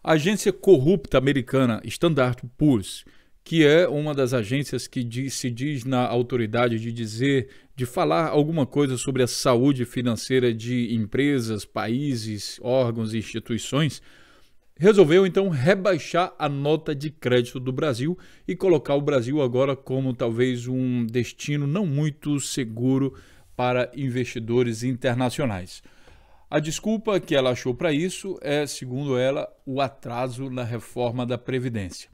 A agência corrupta americana Standard & Poor's, que é uma das agências que se diz na autoridade de falar alguma coisa sobre a saúde financeira de empresas, países, órgãos e instituições, resolveu então rebaixar a nota de crédito do Brasil e colocar o Brasil agora como talvez um destino não muito seguro para investidores internacionais. A desculpa que ela achou para isso é, segundo ela, o atraso na reforma da Previdência.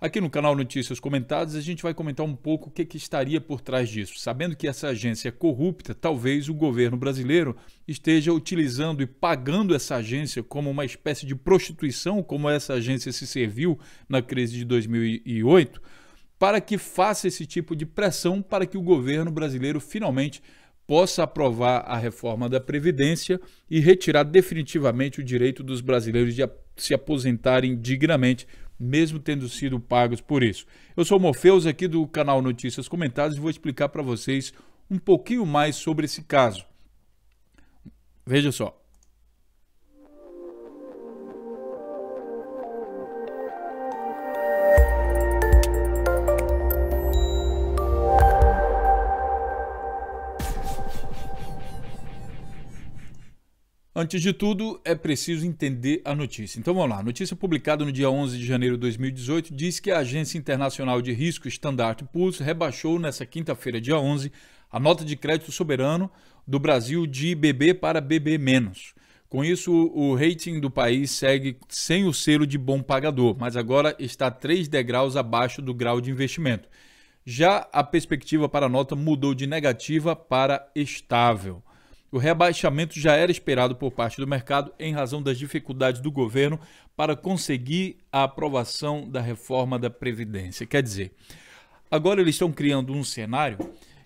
Aqui no canal Notícias Comentadas a gente vai comentar um pouco o que estaria por trás disso. Sabendo que essa agência é corrupta, talvez o governo brasileiro esteja utilizando e pagando essa agência como uma espécie de prostituição, como essa agência se serviu na crise de 2008, para que faça esse tipo de pressão para que o governo brasileiro finalmente possa aprovar a reforma da Previdência e retirar definitivamente o direito dos brasileiros de se aposentarem dignamente, mesmo tendo sido pagos por isso. Eu sou o Morpheus, aqui do canal Notícias Comentadas, e vou explicar para vocês um pouquinho mais sobre esse caso. Veja só. Antes de tudo, é preciso entender a notícia. Então vamos lá. A notícia publicada no dia 11 de janeiro de 2018 diz que a Agência Internacional de Risco Standard & Poor's rebaixou nessa quinta-feira, dia 11, a nota de crédito soberano do Brasil de BB para BB-. Com isso, o rating do país segue sem o selo de bom pagador, mas agora está 3 degraus abaixo do grau de investimento. Já a perspectiva para a nota mudou de negativa para estável. O rebaixamento já era esperado por parte do mercado em razão das dificuldades do governo para conseguir a aprovação da reforma da Previdência. Quer dizer, agora eles estão criando um cenário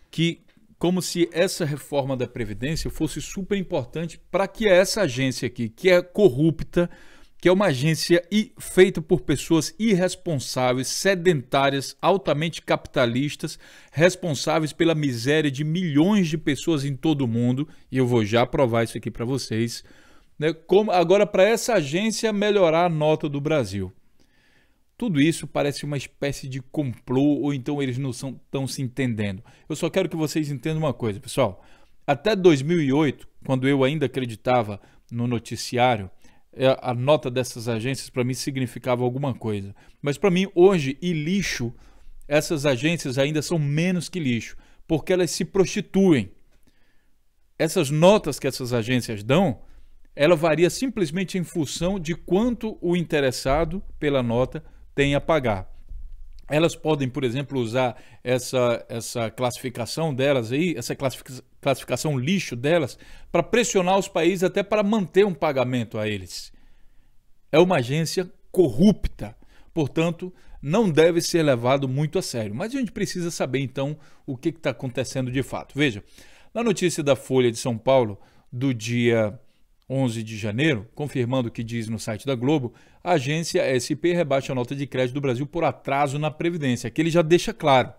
que, como se essa reforma da Previdência fosse super importante para que essa agência aqui, que é corrupta, que é uma agência feita por pessoas irresponsáveis, sedentárias, altamente capitalistas, responsáveis pela miséria de milhões de pessoas em todo o mundo, e eu vou já provar isso aqui para vocês, né? Agora, para essa agência melhorar a nota do Brasil. Tudo isso parece uma espécie de complô, ou então eles não estão se entendendo. Eu só quero que vocês entendam uma coisa, pessoal. Até 2008, quando eu ainda acreditava no noticiário, a nota dessas agências para mim significava alguma coisa. Mas para mim hoje, e lixo, essas agências ainda são menos que lixo, porque elas se prostituem. Essas notas que essas agências dão, ela varia simplesmente em função de quanto o interessado pela nota tem a pagar. Elas podem, por exemplo, usar essa classificação delas aí, essa classificação lixo delas, para pressionar os países até para manter um pagamento a eles. É uma agência corrupta, portanto, não deve ser levado muito a sério. Mas a gente precisa saber, então, o que está acontecendo de fato. Veja, na notícia da Folha de São Paulo, do dia 11 de janeiro, confirmando o que diz no site da Globo, a agência SP rebaixa a nota de crédito do Brasil por atraso na Previdência. Aqui ele já deixa claro.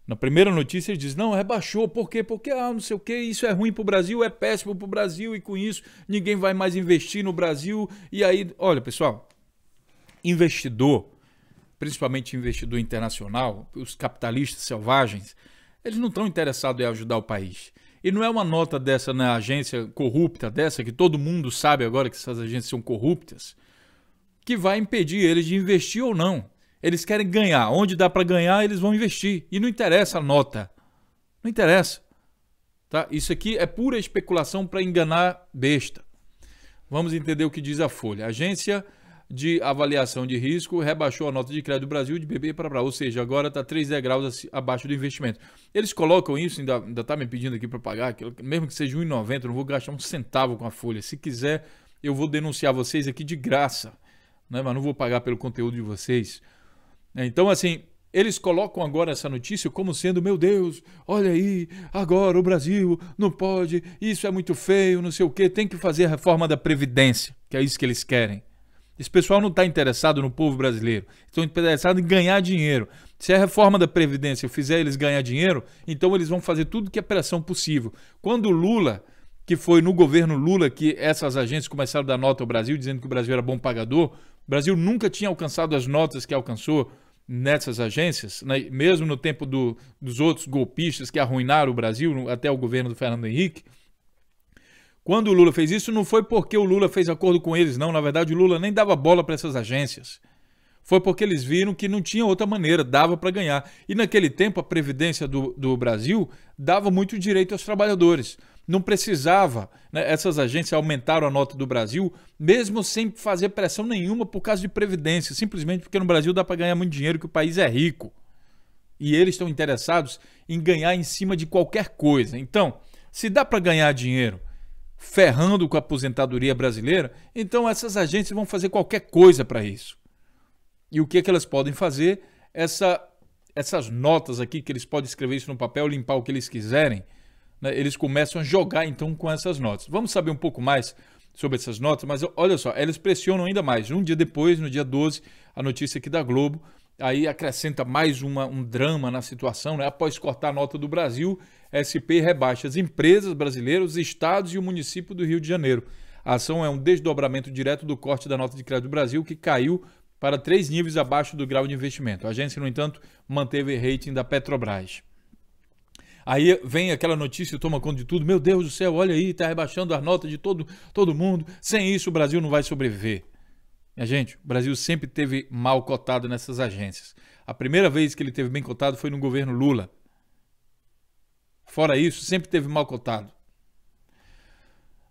Na primeira notícia ele diz, não, rebaixou, por quê? Porque, não sei o quê, isso é ruim para o Brasil, é péssimo para o Brasil e com isso ninguém vai mais investir no Brasil. E aí, olha pessoal, investidor, principalmente investidor internacional, os capitalistas selvagens, eles não estão interessados em ajudar o país. E não é uma nota dessa na agência corrupta, dessa que todo mundo sabe agora que essas agências são corruptas, que vai impedir eles de investir ou não. Eles querem ganhar. Onde dá para ganhar, eles vão investir. E não interessa a nota. Não interessa. Tá? Isso aqui é pura especulação para enganar besta. Vamos entender o que diz a Folha. A Agência de Avaliação de Risco rebaixou a nota de crédito do Brasil de BB para BB, ou seja, agora está 3 degraus abaixo do investimento. Eles colocam isso, ainda está me pedindo aqui para pagar, mesmo que seja R$1,90, não vou gastar um centavo com a Folha. Se quiser, eu vou denunciar vocês aqui de graça, né? Mas não vou pagar pelo conteúdo de vocês. Então, assim, eles colocam agora essa notícia como sendo, meu Deus, olha aí, agora o Brasil não pode, isso é muito feio, não sei o quê, tem que fazer a reforma da Previdência, que é isso que eles querem. Esse pessoal não está interessado no povo brasileiro, estão interessados em ganhar dinheiro. Se a reforma da Previdência fizer eles ganhar dinheiro, então eles vão fazer tudo que é pressão possível. Quando o Lula que foi no governo Lula que essas agências começaram a dar nota ao Brasil, dizendo que o Brasil era bom pagador. O Brasil nunca tinha alcançado as notas que alcançou nessas agências, né? Mesmo no tempo dos outros golpistas que arruinaram o Brasil, até o governo do Fernando Henrique. Quando o Lula fez isso, não foi porque o Lula fez acordo com eles, não. Na verdade, o Lula nem dava bola para essas agências. Foi porque eles viram que não tinha outra maneira, dava para ganhar. E naquele tempo, a Previdência do Brasil dava muito direito aos trabalhadores. Não precisava, né? Essas agências aumentaram a nota do Brasil, mesmo sem fazer pressão nenhuma por causa de Previdência, simplesmente porque no Brasil dá para ganhar muito dinheiro, que o país é rico. E eles estão interessados em ganhar em cima de qualquer coisa. Então, se dá para ganhar dinheiro ferrando com a aposentadoria brasileira, então essas agências vão fazer qualquer coisa para isso. E o que é que elas podem fazer? Essas notas aqui, que eles podem escrever isso no papel, limpar o que eles quiserem, né? Eles começam a jogar então com essas notas. Vamos saber um pouco mais sobre essas notas, mas olha só, eles pressionam ainda mais. Um dia depois, no dia 12, a notícia aqui da Globo, aí acrescenta mais um drama na situação, né? Após cortar a nota do Brasil, SP rebaixa as empresas brasileiras, os estados e o município do Rio de Janeiro. A ação é um desdobramento direto do corte da nota de crédito do Brasil, que caiu para 3 níveis abaixo do grau de investimento. A agência, no entanto, manteve o rating da Petrobras. Aí vem aquela notícia, toma conta de tudo. Meu Deus do céu, olha aí, está rebaixando a nota de todo mundo. Sem isso, o Brasil não vai sobreviver. Minha gente, o Brasil sempre teve mal cotado nessas agências. A primeira vez que ele teve bem cotado foi no governo Lula. Fora isso, sempre teve mal cotado.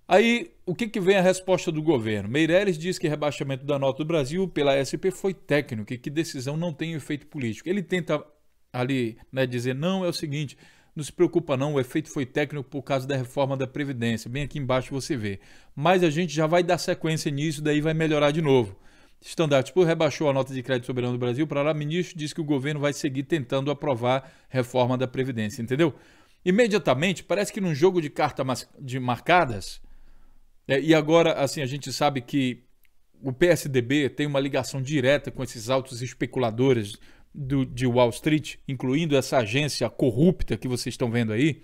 Aí, o que vem a resposta do governo? Meirelles diz que rebaixamento da nota do Brasil pela SP foi técnico e que decisão não tem efeito político. Ele tenta ali, né, dizer, não, é o seguinte, não se preocupa não, o efeito foi técnico por causa da reforma da Previdência. Bem aqui embaixo você vê. Mas a gente já vai dar sequência nisso, daí vai melhorar de novo. Standard Poor's rebaixou a nota de crédito soberano do Brasil. Para lá, o ministro diz que o governo vai seguir tentando aprovar reforma da Previdência, entendeu? Imediatamente, parece que num jogo de cartas marcadas, e agora, assim, a gente sabe que o PSDB tem uma ligação direta com esses altos especuladores de Wall Street, incluindo essa agência corrupta que vocês estão vendo aí,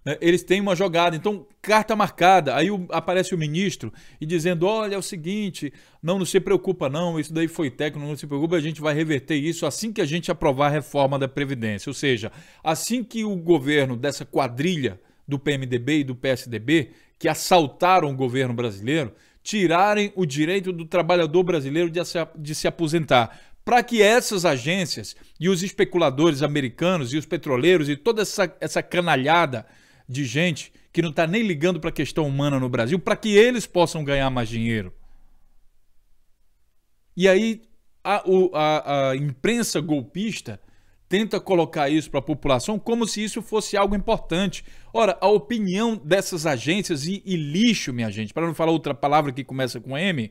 né? Eles têm uma jogada, então, carta marcada. Aí aparece o ministro e dizendo, olha, é o seguinte, não se preocupa não, isso daí foi técnico, não se preocupa, a gente vai reverter isso assim que a gente aprovar a reforma da Previdência. Ou seja, assim que o governo dessa quadrilha do PMDB e do PSDB, que assaltaram o governo brasileiro, tirarem o direito do trabalhador brasileiro de se aposentar, para que essas agências e os especuladores americanos e os petroleiros e toda essa canalhada de gente que não está nem ligando para a questão humana no Brasil, para que eles possam ganhar mais dinheiro. E aí a imprensa golpista tenta colocar isso para a população como se isso fosse algo importante. Ora, a opinião dessas agências e lixo, minha gente, para não falar outra palavra que começa com M,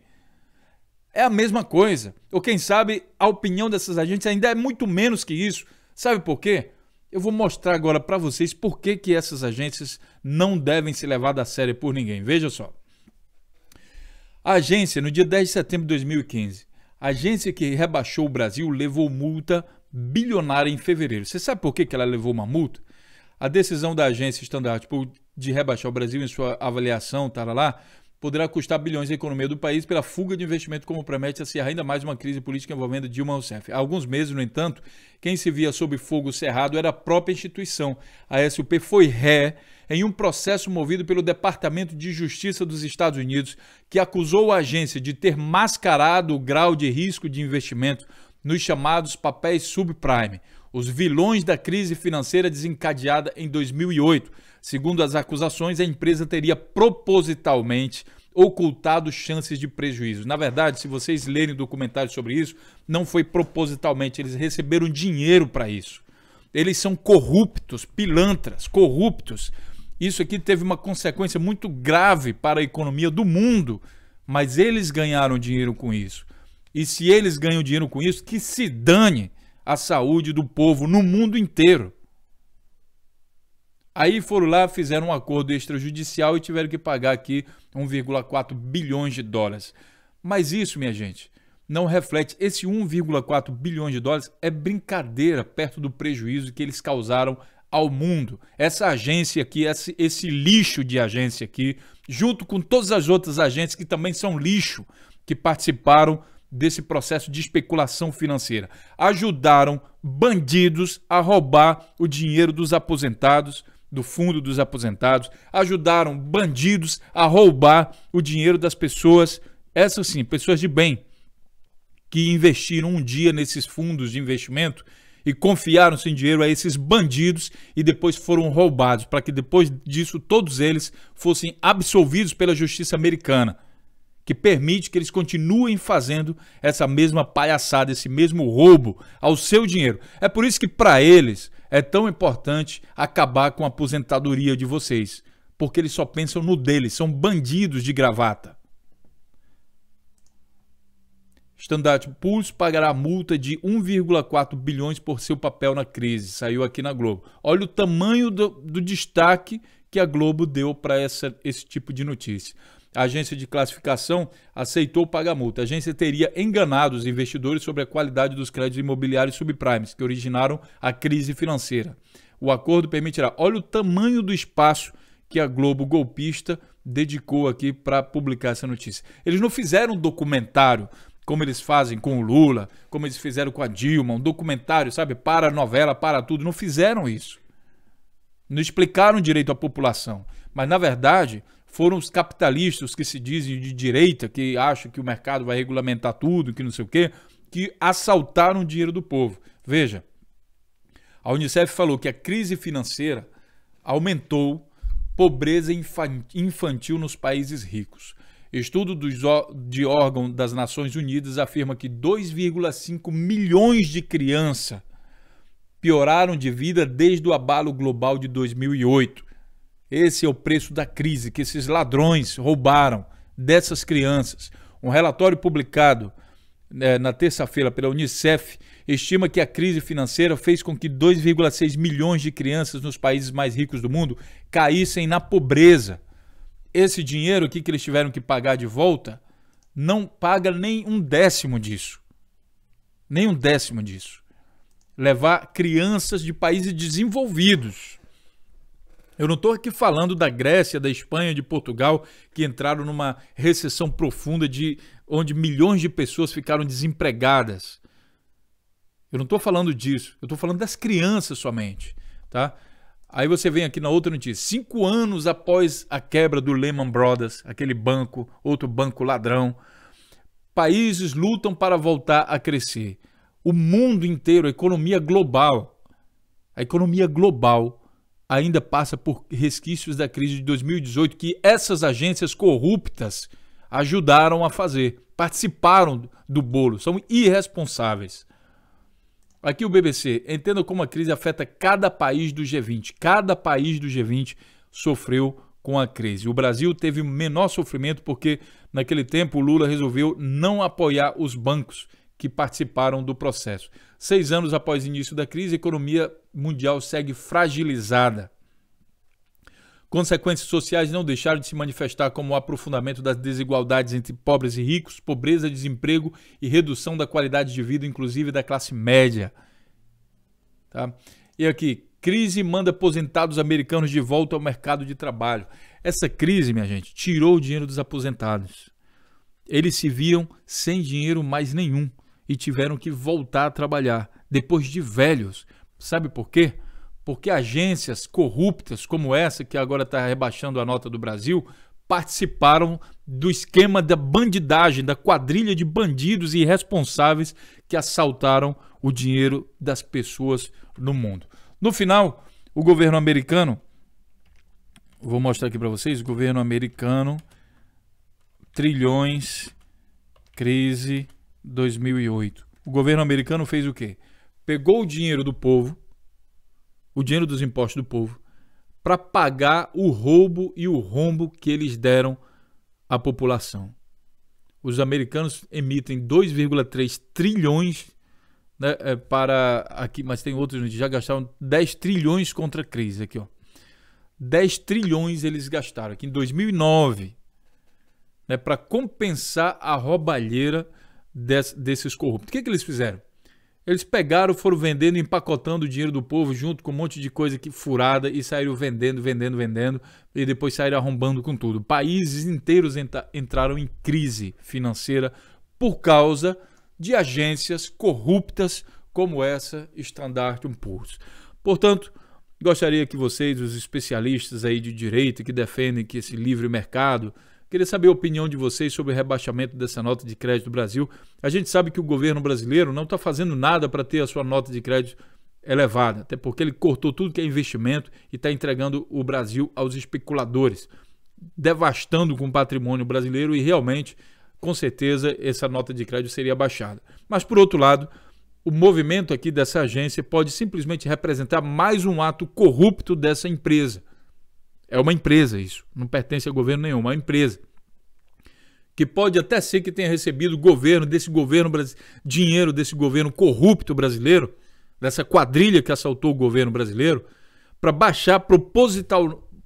é a mesma coisa. Ou quem sabe a opinião dessas agências ainda é muito menos que isso. Sabe por quê? Eu vou mostrar agora para vocês por que essas agências não devem ser levadas a sério por ninguém. Veja só. A agência, no dia 10 de setembro de 2015, a agência que rebaixou o Brasil levou multa bilionária em fevereiro. Você sabe por que ela levou uma multa? A decisão da agência Standard Poor's de rebaixar o Brasil em sua avaliação, poderá custar bilhões à economia do país pela fuga de investimento, como promete acirrar ainda mais uma crise política envolvendo Dilma Rousseff. Há alguns meses, no entanto, quem se via sob fogo cerrado era a própria instituição. A SUP foi ré em um processo movido pelo Departamento de Justiça dos Estados Unidos, que acusou a agência de ter mascarado o grau de risco de investimento nos chamados papéis subprime, os vilões da crise financeira desencadeada em 2008. Segundo as acusações, a empresa teria propositalmente ocultado chances de prejuízo. Na verdade, se vocês lerem documentários sobre isso, não foi propositalmente, eles receberam dinheiro para isso. Eles são corruptos, pilantras, corruptos. Isso aqui teve uma consequência muito grave para a economia do mundo, mas eles ganharam dinheiro com isso. E se eles ganham dinheiro com isso, que se dane a saúde do povo no mundo inteiro. Aí foram lá, fizeram um acordo extrajudicial e tiveram que pagar aqui 1,4 bilhões de dólares. Mas isso, minha gente, não reflete. Esse 1,4 bilhões de dólares é brincadeira perto do prejuízo que eles causaram ao mundo. Essa agência aqui, esse lixo de agência aqui, junto com todas as outras agências que também são lixo, que participaram desse processo de especulação financeira. Ajudaram bandidos a roubar o dinheiro dos aposentados, do fundo dos aposentados, ajudaram bandidos a roubar o dinheiro das pessoas, essas sim, pessoas de bem, que investiram um dia nesses fundos de investimento e confiaram seu dinheiro a esses bandidos e depois foram roubados, para que depois disso todos eles fossem absolvidos pela justiça americana, que permite que eles continuem fazendo essa mesma palhaçada, esse mesmo roubo ao seu dinheiro. É por isso que para eles é tão importante acabar com a aposentadoria de vocês, porque eles só pensam no deles, são bandidos de gravata. Standard & Poor's pagará multa de 1,4 bilhões por seu papel na crise, saiu aqui na Globo. Olha o tamanho do destaque que a Globo deu para esse tipo de notícia. A agência de classificação aceitou pagar multa. A agência teria enganado os investidores sobre a qualidade dos créditos imobiliários subprimes, que originaram a crise financeira. O acordo permitirá... Olha o tamanho do espaço que a Globo golpista dedicou aqui para publicar essa notícia. Eles não fizeram um documentário, como eles fazem com o Lula, como eles fizeram com a Dilma, um documentário, sabe, para a novela, para tudo. Não fizeram isso. Não explicaram direito à população. Mas, na verdade, foram os capitalistas que se dizem de direita, que acham que o mercado vai regulamentar tudo, que não sei o quê, que assaltaram o dinheiro do povo. Veja, a Unicef falou que a crise financeira aumentou pobreza infantil nos países ricos. Estudo de órgão das Nações Unidas afirma que 2,5 milhões de crianças pioraram de vida desde o abalo global de 2008. Esse é o preço da crise que esses ladrões roubaram dessas crianças. Um relatório publicado na terça-feira pela Unicef estima que a crise financeira fez com que 2,6 milhões de crianças nos países mais ricos do mundo caíssem na pobreza. Esse dinheiro aqui que eles tiveram que pagar de volta não paga nem um décimo disso. Nem um décimo disso. Levar crianças de países desenvolvidos. Eu não estou aqui falando da Grécia, da Espanha, de Portugal, que entraram numa recessão profunda onde milhões de pessoas ficaram desempregadas. Eu não estou falando disso. Eu estou falando das crianças somente, tá? Aí você vem aqui na outra notícia. 5 anos após a quebra do Lehman Brothers, aquele banco, outro banco ladrão, países lutam para voltar a crescer. O mundo inteiro, a economia global ainda passa por resquícios da crise de 2018 que essas agências corruptas ajudaram a fazer, participaram do bolo, são irresponsáveis. Aqui o BBC, entenda como a crise afeta cada país do G20. Cada país do G20 sofreu com a crise. O Brasil teve menor sofrimento porque naquele tempo o Lula resolveu não apoiar os bancos que participaram do processo. 6 anos após o início da crise, a economia mundial segue fragilizada. Consequências sociais não deixaram de se manifestar como o aprofundamento das desigualdades entre pobres e ricos, pobreza, desemprego e redução da qualidade de vida, inclusive da classe média. Tá? E aqui, crise manda aposentados americanos de volta ao mercado de trabalho. Essa crise, minha gente, tirou o dinheiro dos aposentados. Eles se viam sem dinheiro mais nenhum e tiveram que voltar a trabalhar, depois de velhos. Sabe por quê? Porque agências corruptas como essa, que agora está rebaixando a nota do Brasil, participaram do esquema da bandidagem, da quadrilha de bandidos irresponsáveis que assaltaram o dinheiro das pessoas no mundo. No final, o governo americano, vou mostrar aqui para vocês, o governo americano, trilhões, crise 2008. O governo americano fez o quê? Pegou o dinheiro do povo, o dinheiro dos impostos do povo, para pagar o roubo e o rombo que eles deram à população. Os americanos emitem 2,3 trilhões, né, para aqui, mas tem outros, já gastaram 10 trilhões contra a crise aqui, ó. 10 trilhões eles gastaram aqui em 2009, né, para compensar a roubalheira desses corruptos. O que eles fizeram? Eles pegaram, foram vendendo, empacotando o dinheiro do povo junto com um monte de coisa que furada e saíram vendendo e depois saíram arrombando com tudo. Países inteiros entraram em crise financeira por causa de agências corruptas como essa Standard & Poor's. Portanto, gostaria que vocês, os especialistas aí de direito que defendem que esse livre mercado, queria saber a opinião de vocês sobre o rebaixamento dessa nota de crédito do Brasil. A gente sabe que o governo brasileiro não está fazendo nada para ter a sua nota de crédito elevada, até porque ele cortou tudo que é investimento e está entregando o Brasil aos especuladores, devastando com o patrimônio brasileiro e realmente, com certeza, essa nota de crédito seria baixada. Mas, por outro lado, o movimento aqui dessa agência pode simplesmente representar mais um ato corrupto dessa empresa. É uma empresa isso, não pertence a governo nenhum, é uma empresa. Que pode até ser que tenha recebido dinheiro desse governo corrupto brasileiro, dessa quadrilha que assaltou o governo brasileiro, para baixar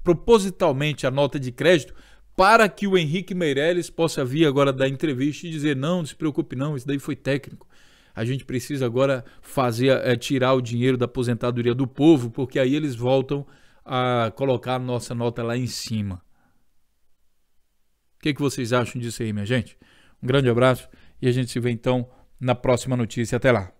propositalmente a nota de crédito para que o Henrique Meirelles possa vir agora dar entrevista e dizer: não se preocupe não, isso daí foi técnico. A gente precisa agora tirar o dinheiro da aposentadoria do povo, porque aí eles voltam a colocar a nossa nota lá em cima. O que vocês acham disso aí, minha gente? Um grande abraço e a gente se vê então na próxima notícia. Até lá.